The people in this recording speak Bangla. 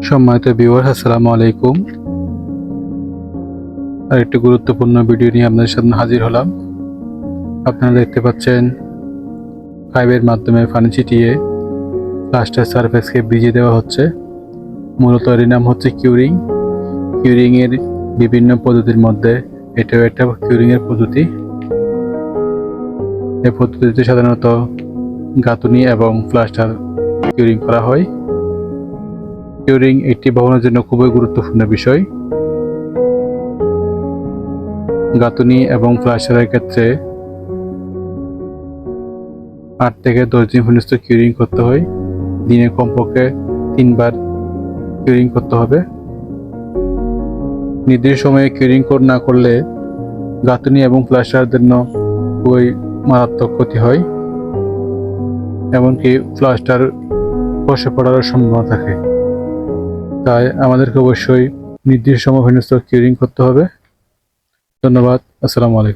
সম্মানিত ভিউয়ার্স, আসসালামু আলাইকুম। আর একটি গুরুত্বপূর্ণ ভিডিও নিয়ে আপনাদের সামনে হাজির হলাম। আপনারা দেখতে পাচ্ছেন পাইপের মাধ্যমে পানি ছিটিয়ে প্লাস্টার সারফেসকে ভিজিয়ে দেওয়া হচ্ছে। মূলত এর নাম হচ্ছে কিউরিং। কিউরিং এর বিভিন্ন পদ্ধতির মধ্যে এটাও একটা কিউরিং এর পদ্ধতি। এই পদ্ধতিতে সাধারণত গাঁথুনি এবং প্লাস্টার কিউরিং করা হয়। কিউরিং একটি ভবনের জন্য খুবই গুরুত্বপূর্ণ বিষয়। গাঁথুনি এবং প্লাস্টারের ক্ষেত্রে 8 থেকে 10 দিন পর্যন্ত কিউরিং করতে হয়। দিনে কমপক্ষে 3 বার কিউরিং করতে হবে। নির্দিষ্ট সময়ে কিউরিং না করলে গাঁথুনি এবং প্লাস্টারের জন্য খুবই মারাত্মক ক্ষতি হয়, এমনকি প্লাস্টার খসে পড়ারও সম্ভাবনা থাকে। তাই আমাদেরকে অবশ্যই নির্দিষ্ট সময় পর্যন্ত কিউরিং করতে হবে। ধন্যবাদ। আসসালামু আলাইকুম।